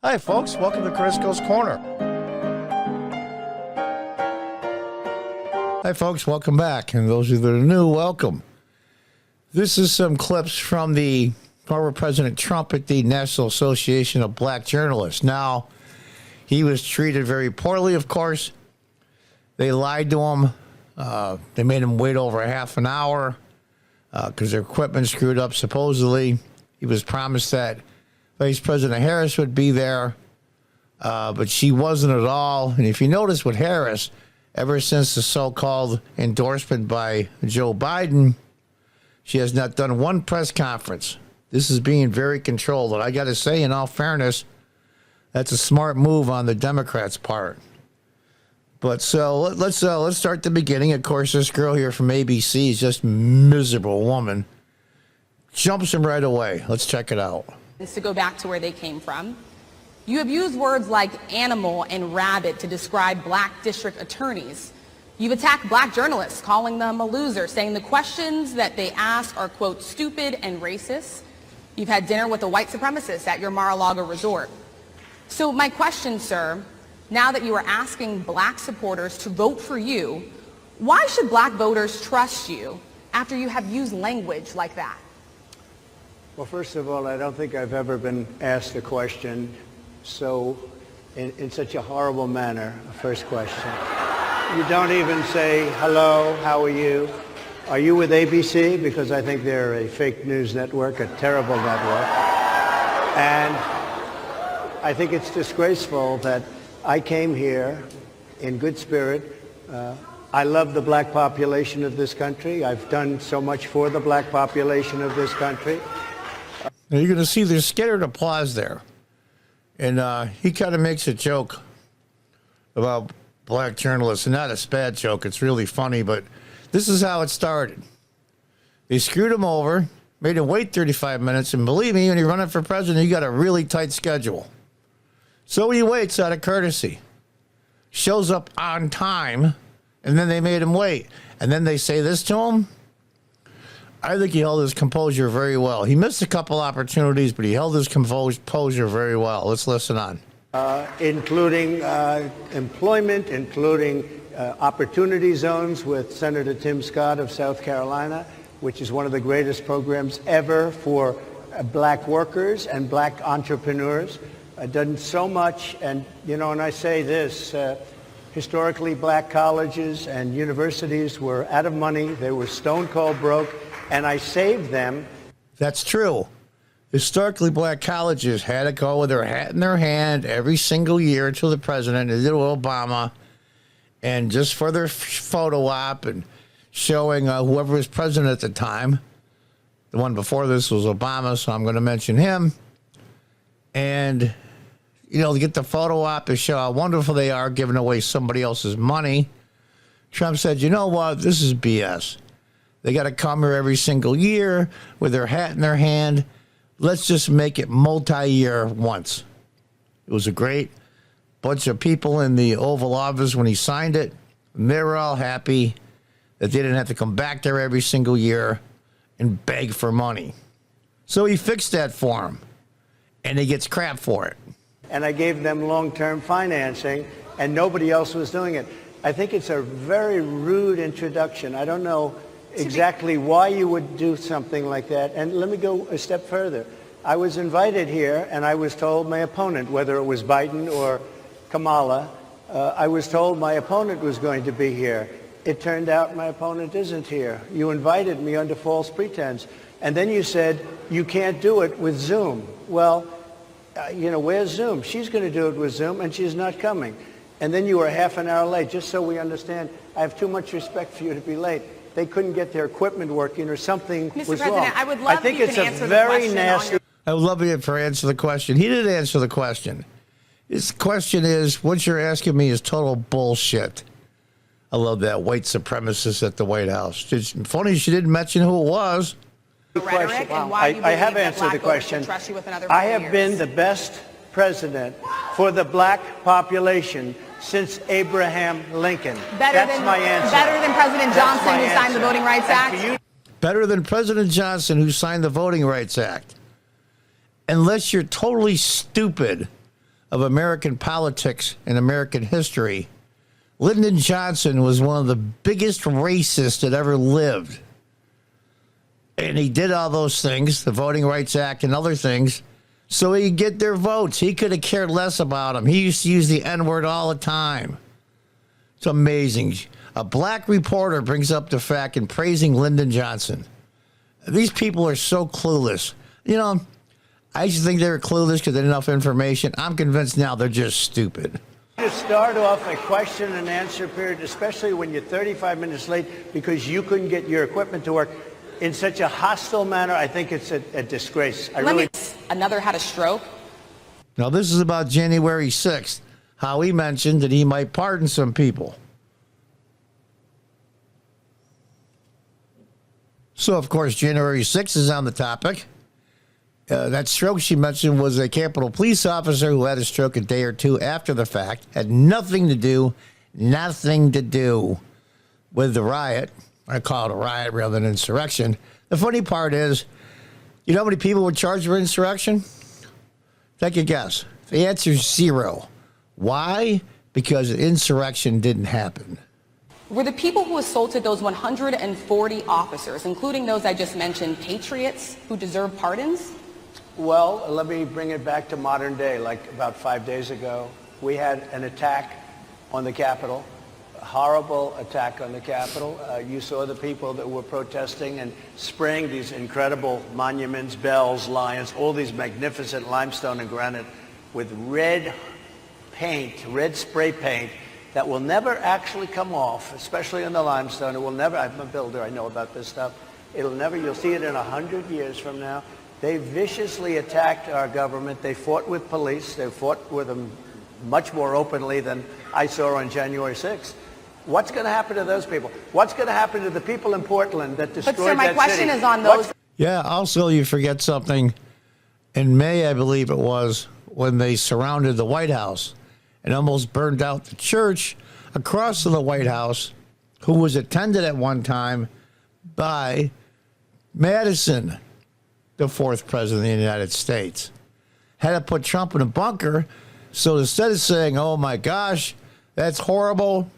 Hi, folks. Welcome to Crisco's Corner. Hi, folks. Welcome back. And those of you that are new, welcome. This is some clips from the former President Trump at the National Association of Black Journalists. Now, he was treated very poorly, of course. They lied to him. They made him wait over half an hour because their equipment screwed up, supposedly. He was promised that Vice President Harris would be there, but she wasn't at all. And if you notice with Harris, ever since the so-called endorsement by Joe Biden, she has not done one press conference. This is being very controlled. And I got to say, in all fairness, that's a smart move on the Democrats' part. But so let's start the beginning. Of course, this girl here from ABC is just a miserable woman. Jumps him right away. Let's check it out. To go back to where they came from. You have used words like animal and rabbit to describe black district attorneys. You've attacked black journalists, calling them a loser, saying the questions that they ask are, quote, stupid and racist. You've had dinner with a white supremacist at your Mar-a-Lago resort. So my question, sir, now that you are asking black supporters to vote for you, why should black voters trust you after you have used language like that? Well, first of all, I don't think I've ever been asked a question in such a horrible manner, a first question. You don't even say, hello, how are you? Are you with ABC? Because I think they're a fake news network, a terrible network. And I think it's disgraceful that I came here in good spirit. I love the black population of this country. I've done so much for the black population of this country. Now you're going to see there's scattered applause there. And he kind of makes a joke about black journalists. And not a bad joke. It's really funny. But this is how it started. They screwed him over, made him wait 35 minutes. And believe me, when you're running for president, you got a really tight schedule. So he waits out of courtesy. Shows up on time. And then they made him wait. And then they say this to him. I think he held his composure very well. He missed a couple opportunities, but he held his composure very well. Let's listen on. Including employment, including opportunity zones with Senator Tim Scott of South Carolina, which is one of the greatest programs ever for black workers and black entrepreneurs. Done so much, and and I say this, historically black colleges and universities were out of money. They were stone cold broke. And I saved them. That's true. Historically, black colleges had to go with their hat in their hand every single year to the president. They did with Obama. And just for their photo op and showing whoever was president at the time. The one before this was Obama, so I'm going to mention him. And, to get the photo op to show how wonderful they are giving away somebody else's money. Trump said, you know what? This is BS. They got to come here every single year with their hat in their hand. Let's just make it multi-year once. It was a great bunch of people in the Oval Office when he signed it. And they were all happy that they didn't have to come back there every single year and beg for money. So he fixed that for him, and he gets crap for it. And I gave them long-term financing, and nobody else was doing it. I think it's a very rude introduction. I don't know exactly why you would do something like that. And let me go a step further. I was invited here, and I was told my opponent, whether it was Biden or Kamala, I was told my opponent was going to be here. It turned out my opponent isn't here. You invited me under false pretense. And then you said, you can't do it with Zoom. Well, where's Zoom? She's going to do it with Zoom, and she's not coming. And then you were half an hour late. Just so we understand, I have too much respect for you to be late. They couldn't get their equipment working or something was President, wrong. I would love I think you it's can a answer very the nasty. I would love you to answer the question. He didn't answer the question. His question is, what you're asking me is total bullshit. I love that white supremacist at the White House. It's funny she didn't mention who it was. Rhetoric and why you I have believe that answered black the voters question. should trust you with another I 4 have years. been the best president for the black population since Abraham Lincoln. That's my answer. Better than President That's Johnson, my who signed the answer. Voting Rights And Act? for you- Better than President Johnson, who signed the Voting Rights Act. Unless you're totally stupid of American politics and American history. Lyndon Johnson was one of the biggest racists that ever lived. And he did all those things, the Voting Rights Act and other things, so he could get their votes. He could have cared less about them. He used to use the N-word all the time. It's amazing. A black reporter brings up the fact in praising Lyndon Johnson. These people are so clueless. You know, I used to think they were clueless because they had enough information. I'm convinced now they're just stupid. To start off a question and answer period, especially when you're 35 minutes late because you couldn't get your equipment to work in such a hostile manner, I think it's a disgrace. Another had a stroke. Now, this is about January 6th, how he mentioned that he might pardon some people. So, of course, January 6th is on the topic. That stroke she mentioned was a Capitol police officer who had a stroke a day or two after the fact. Had nothing to do with the riot. I call it a riot rather than insurrection. The funny part is, you know how many people were charged for insurrection? Take a guess. The answer is 0. Why? Because the insurrection didn't happen. Were the people who assaulted those 140 officers, including those I just mentioned, patriots who deserve pardons? Well, let me bring it back to modern day. Like about 5 days ago, we had an attack on the Capitol, a horrible attack on the Capitol. You saw the people that were protesting and spraying these incredible monuments, bells, lions, all these magnificent limestone and granite with red paint, red spray paint that will never actually come off, especially in the limestone. It will never, I'm a builder, I know about this stuff. It'll never, you'll see it in 100 years from now. They viciously attacked our government. They fought with police. They fought with them much more openly than I saw on January 6th. What's going to happen to those people? What's going to happen to the people in Portland that destroyed that city? But sir, my question is on those. Yeah, also you forget something. In May, I believe it was, when they surrounded the White House and almost burned out the church across from the White House, who was attended at one time by Madison, the 4th president of the United States. Had to put Trump in a bunker, so instead of saying, oh my gosh, that's horrible,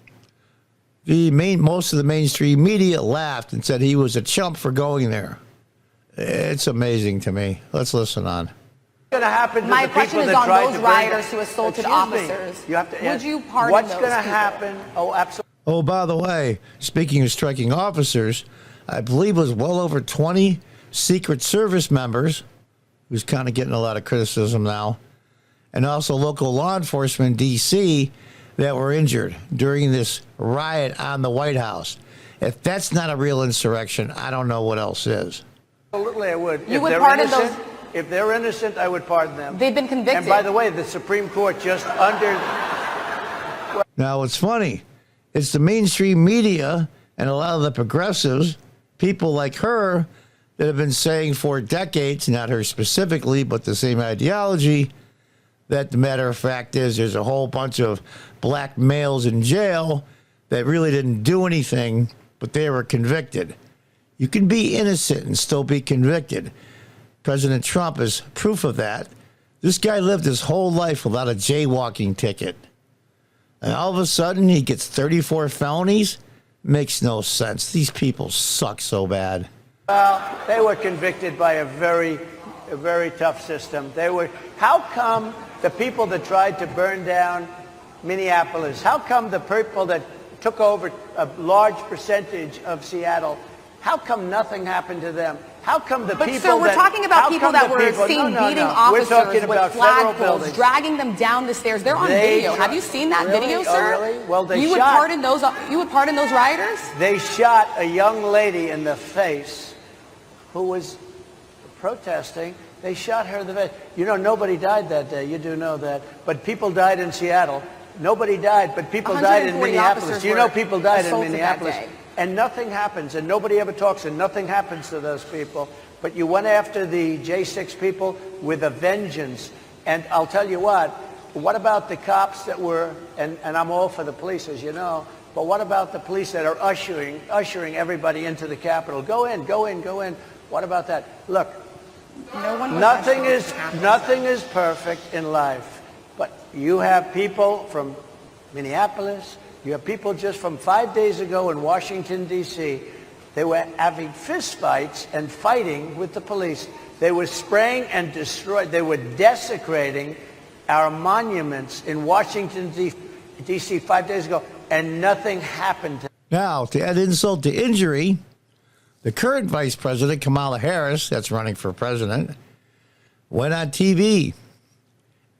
most of the mainstream media laughed and said he was a chump for going there. It's amazing to me. Let's listen on. What's going to happen to My the question people is that on tried those to rioters who assaulted Excuse me. officers. You have to Would answer. you pardon What's those going to people? happen? Oh, absolutely. Oh, by the way, speaking of striking officers, I believe it was well over 20 Secret Service members, who's kind of getting a lot of criticism now, and also local law enforcement in D.C. that were injured during this riot on the White House. If that's not a real insurrection, I don't know what else is. Absolutely, I would. You would pardon those? If they're innocent, I would pardon them. They've been convicted. And by the way, the Supreme Court just under... Now, it's funny. It's the mainstream media and a lot of the progressives, people like her, that have been saying for decades, not her specifically, but the same ideology, that the matter of fact is there's a whole bunch of black males in jail that really didn't do anything, but they were convicted. You can be innocent and still be convicted. President Trump is proof of that. This guy lived his whole life without a jaywalking ticket. And all of a sudden, he gets 34 felonies? Makes no sense. These people suck so bad. Well, they were convicted by a very tough system. How come the people that tried to burn down Minneapolis, how come the people that took over a large percentage of Seattle, how come nothing happened to them? How come the But people sir, we're that... talking about people that were seen beating officers We're talking with about federal flagpoles, buildings. dragging them down the stairs. They're on video. Have you seen that Really? video, Oh, sir? really? Well, they you would shot- pardon those. You would pardon those rioters? They shot a young lady in the face who was protesting. They shot her in the face. You know, nobody died that day. You do know that. But people died in Seattle. Nobody died, but people died in 140 Minneapolis. officers You know were people died in assaulted that Minneapolis. day. And nothing happens, and nobody ever talks, and nothing happens to those people. But you went after the J6 people with a vengeance. And I'll tell you what about the cops that were, and I'm all for the police, as you know, but what about the police that are ushering everybody into the Capitol? Go in, go in, go in. What about that? Look, No one was nothing actually is perfect in life. But you have people from Minneapolis, you have people just from 5 days ago in Washington, D.C., they were having fistfights and fighting with the police. They were spraying and destroying, they were desecrating our monuments in Washington, D.C. 5 days ago, and nothing happened to them. Now, to add insult to injury, the current vice president, Kamala Harris, that's running for president, went on TV.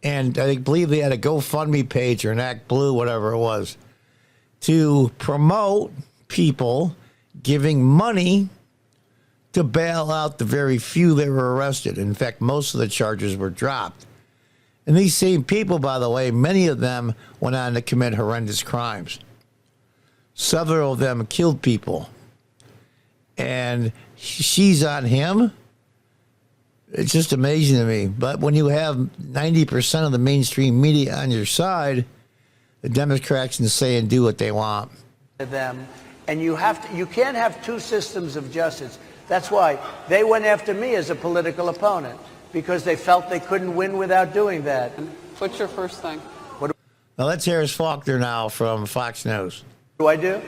And I believe they had a GoFundMe page or an Act Blue, whatever it was, to promote people giving money to bail out the very few that were arrested. In fact, most of the charges were dropped. And these same people, by the way, many of them went on to commit horrendous crimes. Several of them killed people. And she's on him. It's just amazing to me. But when you have 90% of the mainstream media on your side, the Democrats can say and do what they want. Them, and you can't have two systems of justice. That's why they went after me as a political opponent, because they felt they couldn't win without doing that. What's your first thing? Now let's hear Faulkner now from Fox News. What do?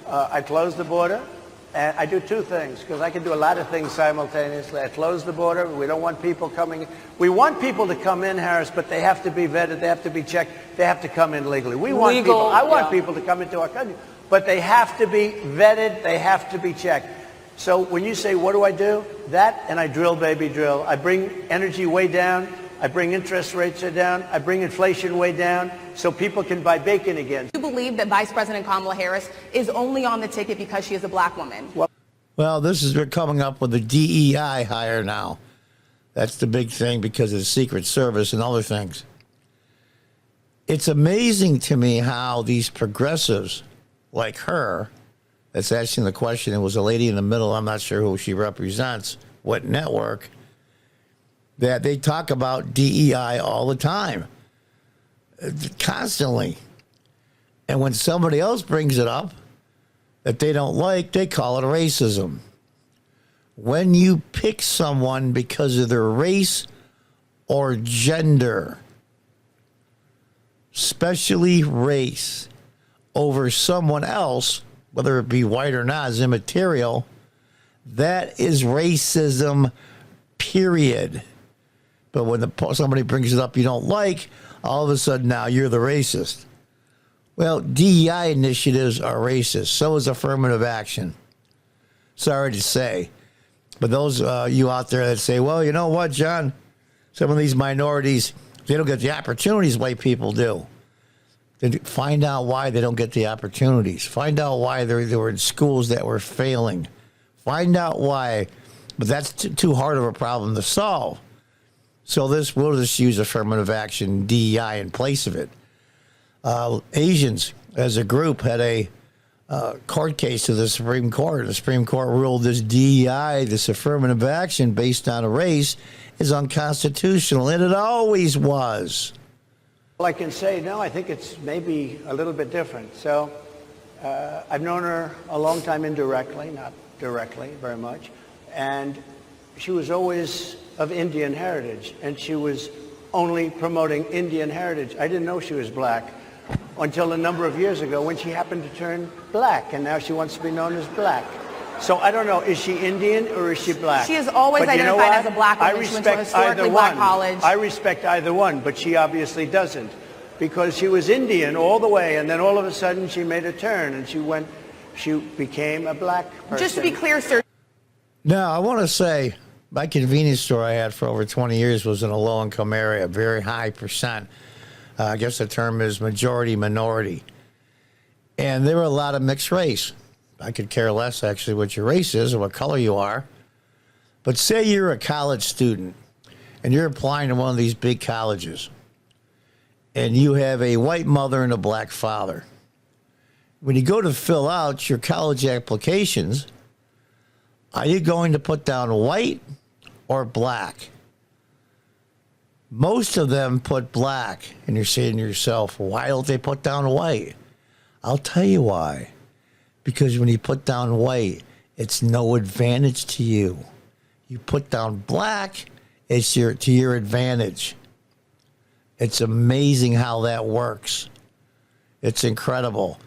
I close the border. And I do two things, because I can do a lot of things simultaneously. I close the border. We don't want people coming. We want people to come in, Harris, but they have to be vetted. They have to be checked. They have to come in legally. We want people. I want people to come into our country, but they have to be vetted. They have to be checked. So when you say, what do? That, and I drill, baby, drill. I bring energy way down. I bring interest rates down. I bring inflation way down so people can buy bacon again. Do you believe that Vice President Kamala Harris is only on the ticket because she is a black woman? Well, they're coming up with a DEI hire now. That's the big thing because of the Secret Service and other things. It's amazing to me how these progressives like her, that's asking the question, it was a lady in the middle, I'm not sure who she represents, what network, that they talk about DEI all the time, constantly. And when somebody else brings it up that they don't like, they call it racism. When you pick someone because of their race or gender, especially race, over someone else, whether it be white or not, is immaterial, that is racism, period. But when somebody brings it up you don't like, all of a sudden now you're the racist. Well, DEI initiatives are racist. So is affirmative action. Sorry to say. But those you out there that say, well, you know what, John? Some of these minorities, they don't get the opportunities white people do. Then find out why they don't get the opportunities. Find out why they were in schools that were failing. Find out why. But that's too hard of a problem to solve. So we'll just use affirmative action, DEI, in place of it. Asians, as a group, had a court case to the Supreme Court. The Supreme Court ruled this DEI, this affirmative action based on a race, is unconstitutional, and it always was. Well, I can say, no, I think it's maybe a little bit different. So I've known her a long time indirectly, not directly very much, and she was always of Indian heritage, and she was only promoting Indian heritage. I didn't know she was black until a number of years ago when she happened to turn black, and now she wants to be known as black. So I don't know, is she Indian or is she black? She has always identified as a black woman. She went to a historically black college. I respect either one, but she obviously doesn't, because she was Indian all the way, and then all of a sudden she made a turn, and she became a black person. Just to be clear, sir. Now, I want to say, my convenience store I had for over 20 years was in a low-income area, very high percent. I guess the term is majority minority. And there were a lot of mixed race. I could care less, actually, what your race is or what color you are. But say you're a college student and you're applying to one of these big colleges, and you have a white mother and a black father. When you go to fill out your college applications, are you going to put down white or black? Most of them put black, and you're saying to yourself, why don't they put down white? I'll tell you why. Because when you put down white, it's no advantage to you. You put down black, it's to your advantage. It's amazing how that works. It's incredible.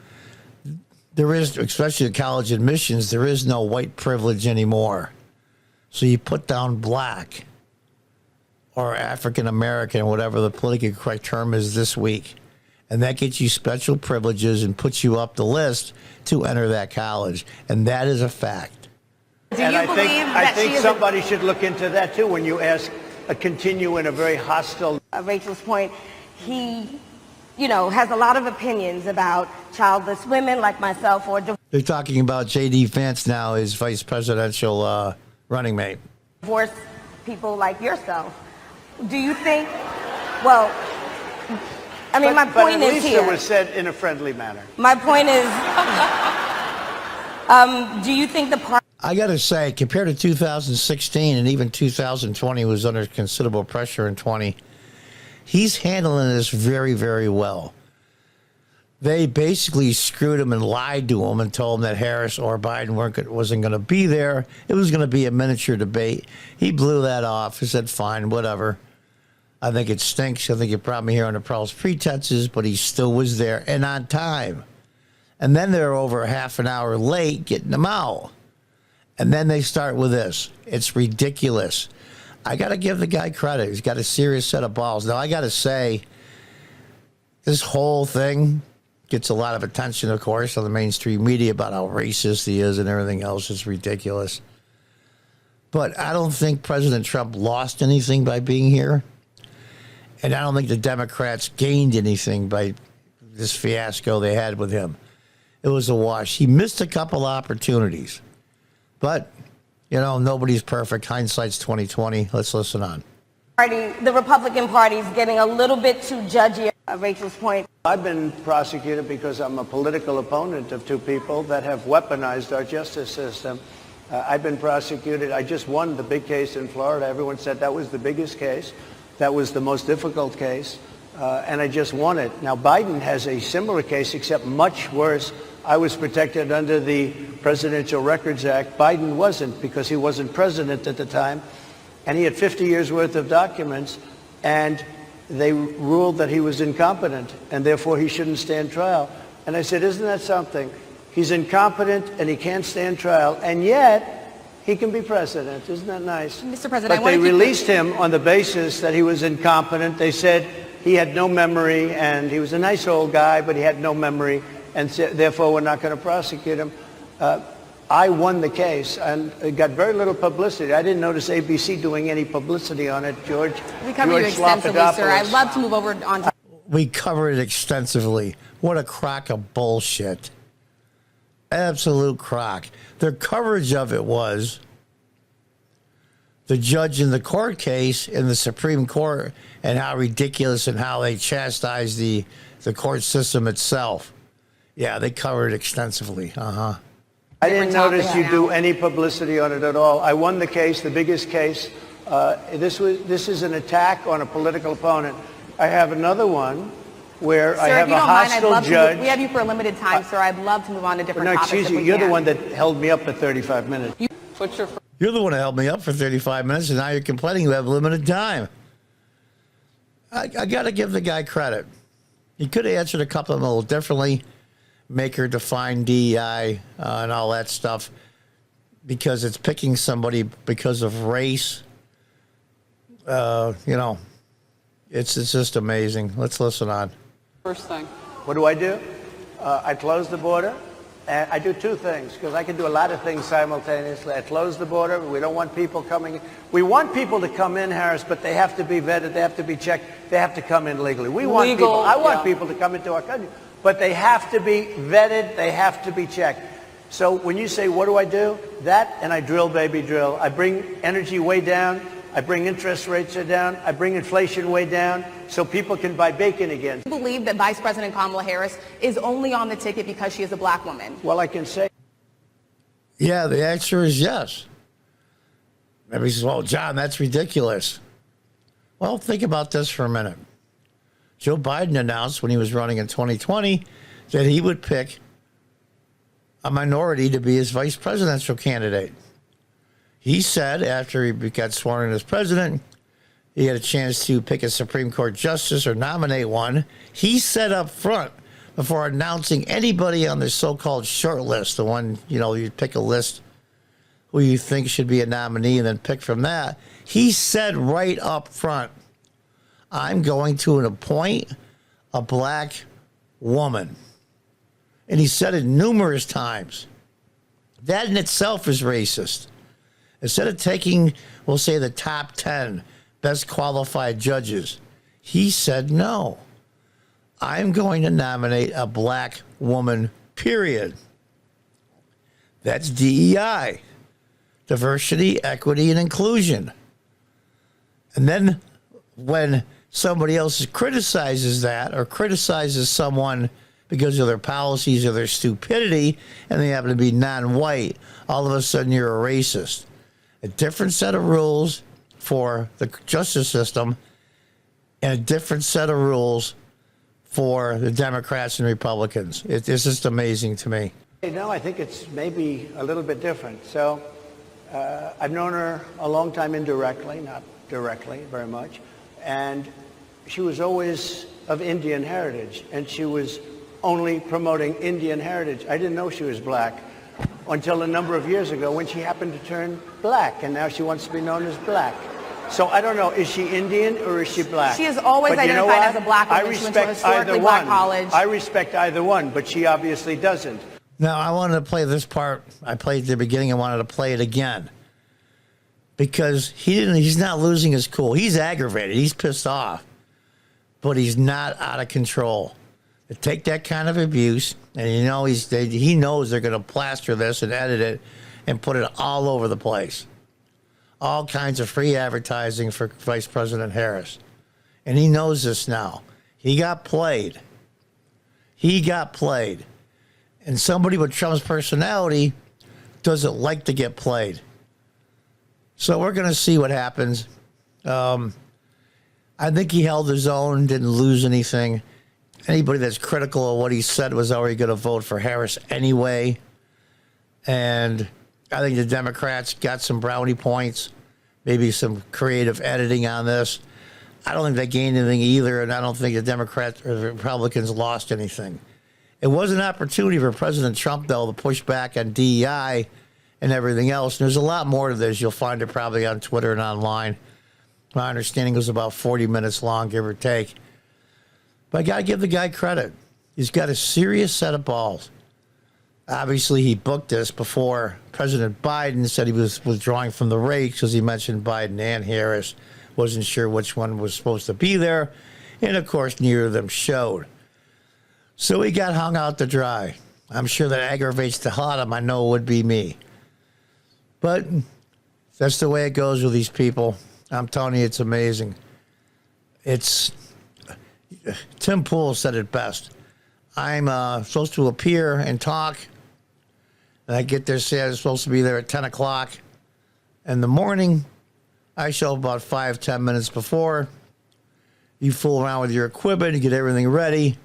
There is, especially in college admissions, there is no white privilege anymore. So you put down black or African American, whatever the politically correct term is this week. And that gets you special privileges and puts you up the list to enter that college. And that is a fact. Do And you I believe think, that she is somebody should look into that too when you ask continue in a very hostile. Rachel's point, he, has a lot of opinions about childless women like myself or They're talking about J.D. Vance now as vice presidential running mate. divorced people like yourself. Do you think, well, I mean, my point but at is least here. it was said in a friendly manner. My point is, do you think the party I got to say, compared to 2016 and even 2020 was under considerable pressure in 20, he's handling this very, very well. They basically screwed him and lied to him and told him that Harris or Biden wasn't going to be there. It was going to be a miniature debate. He blew that off. He said, fine, whatever. I think it stinks. I think you brought me here under false pretenses, but he still was there and on time. And then they're over half an hour late getting him out. And then they start with this. It's ridiculous. I got to give the guy credit. He's got a serious set of balls. Now, I got to say, this whole thing gets a lot of attention, of course, on the mainstream media about how racist he is and everything else. It's ridiculous. But I don't think President Trump lost anything by being here. And I don't think the Democrats gained anything by this fiasco they had with him. It was a wash. He missed a couple opportunities. But, nobody's perfect. Hindsight's 2020. Let's listen on. the Republican Party is getting a little bit too judgy? Rachel's point. I've been prosecuted because I'm a political opponent of two people that have weaponized our justice system. I've been prosecuted. I just won the big case in Florida. Everyone said that was the biggest case. That was the most difficult case. And I just won it. Now, Biden has a similar case, except much worse. I was protected under the Presidential Records Act. Biden wasn't, because he wasn't president at the time. And he had 50 years worth of documents. And they ruled that he was incompetent, and therefore he shouldn't stand trial. And I said, isn't that something? He's incompetent and he can't stand trial, and yet he can be president. Isn't that nice? Mr. President, but they released him on the basis that he was incompetent. They said he had no memory, and he was a nice old guy, but he had no memory, and therefore we're not going to prosecute him. I won the case, and it got very little publicity. I didn't notice ABC doing any publicity on it, George. We covered you extensively, sir. I'd love to move over on to... We covered it extensively. What a crock of bullshit. Absolute crock. Their coverage of it was the judge in the court case in the Supreme Court and how ridiculous and how they chastised the court system itself. Yeah, they covered it extensively. Uh-huh. I didn't notice you do any publicity on it at all. I won the case, the biggest case. This is an attack on a political opponent. I have another one where I have a hostile judge. We have you for a limited time, sir. I'd love to move on to different topics. No, excuse you. You're the one that held me up for 35 minutes. You're the one that held me up for 35 minutes, and now you're complaining you have limited time. I got to give the guy credit. He could have answered a couple of them a little differently. Make her define DEI and all that stuff, because it's picking somebody because of race. It's just amazing. Let's listen on. First thing. What do? I close the border. And I do two things, because I can do a lot of things simultaneously. I close the border. We don't want people coming in. We want people to come in, Harris, but they have to be vetted. They have to be checked. They have to come in legally. I want people to come into our country. But they have to be vetted. They have to be checked. So when you say, what do? That, and I drill, baby, drill. I bring energy way down. I bring interest rates down. I bring inflation way down so people can buy bacon again. Do you believe that Vice President Kamala Harris is only on the ticket because she is a black woman? Well, I can say. Yeah, the answer is yes. Maybe he says, well, John, that's ridiculous. Well, think about this for a minute. Joe Biden announced when he was running in 2020 that he would pick a minority to be his vice presidential candidate. He said after he got sworn in as president he had a chance to pick a Supreme Court justice or nominate one. He said up front, before announcing anybody on the so-called short list, the one, you pick a list who you think should be a nominee and then pick from that. He said right up front, I'm going to appoint a black woman. And he said it numerous times. That in itself is racist. Instead of taking, we'll say, the top 10 best qualified judges, he said, no, I'm going to nominate a black woman, period. That's DEI, diversity, equity, and inclusion. And then when somebody else criticizes that or criticizes someone because of their policies or their stupidity, and they happen to be non-white, all of a sudden you're a racist. A different set of rules for the justice system and a different set of rules for the Democrats and Republicans. It's just amazing to me. I think it's maybe a little bit different. So I've known her a long time indirectly, not directly very much, and she was always of Indian heritage, and she was only promoting Indian heritage. I didn't know she was black until a number of years ago when she happened to turn black, and now she wants to be known as black. So I don't know, is she Indian or is she black? She has always identified as a black woman. She went to a historically black college. I respect either one, but she obviously doesn't. Now, I wanted to play this part. I played at the beginning. I wanted to play it again because he's not losing his cool. He's aggravated. He's pissed off, but he's not out of control. To take that kind of abuse, and he knows they're going to plaster this and edit it and put it all over the place. All kinds of free advertising for Vice President Harris. And he knows this now. He got played. And somebody with Trump's personality doesn't like to get played. So we're going to see what happens. I think he held his own, didn't lose anything. Anybody that's critical of what he said was already going to vote for Harris anyway. And I think the Democrats got some brownie points, maybe some creative editing on this. I don't think they gained anything either, and I don't think the Democrats or the Republicans lost anything. It was an opportunity for President Trump, though, to push back on DEI and everything else. And there's a lot more to this. You'll find it probably on Twitter and online. My understanding was about 40 minutes long, give or take. But I got to give the guy credit. He's got a serious set of balls. Obviously, he booked this before President Biden said he was withdrawing from the race because he mentioned Biden and Harris. Wasn't sure which one was supposed to be there. And, of course, neither of them showed. So he got hung out to dry. I'm sure that aggravates the hell out of him. I know it would be me. But that's the way it goes with these people. I'm telling you, it's amazing. Tim Pool said it best. I'm supposed to appear and talk, and I get there, say I'm supposed to be there at 10 o'clock in the morning. I show up about 5-10 minutes before. You fool around with your equipment, you get everything ready,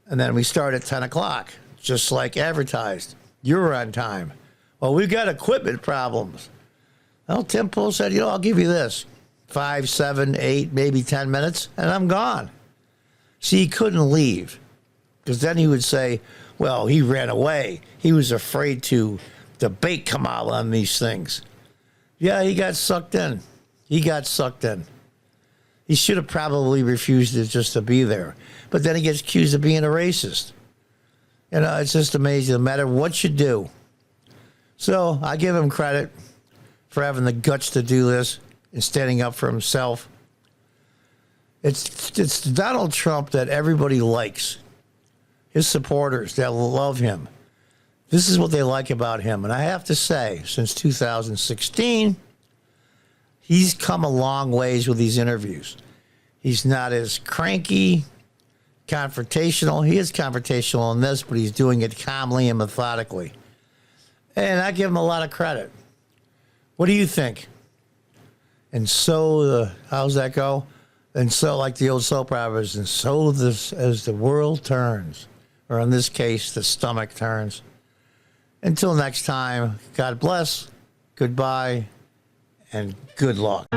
and then we start at 10 o'clock, just like advertised. You're on time. Well, we've got equipment problems. Well, Tim Pool said, I'll give you this. 5, 7, 8, maybe 10 minutes, and I'm gone. See, he couldn't leave because then he would say, well, he ran away. He was afraid to debate Kamala on these things. Yeah, he got sucked in. He should have probably refused just to be there. But then he gets accused of being a racist. It's just amazing, no matter what you do. So I give him credit for having the guts to do this and standing up for himself. It's Donald Trump that everybody likes. His supporters that love him. This is what they like about him. And I have to say, since 2016, he's come a long ways with these interviews. He's not as cranky, confrontational. He is confrontational in this, but he's doing it calmly and methodically. And I give him a lot of credit. What do you think? And so, how's that go? And so, like the old soap operas, and so as the world turns, or in this case, the stomach turns. Until next time, God bless, goodbye, and good luck.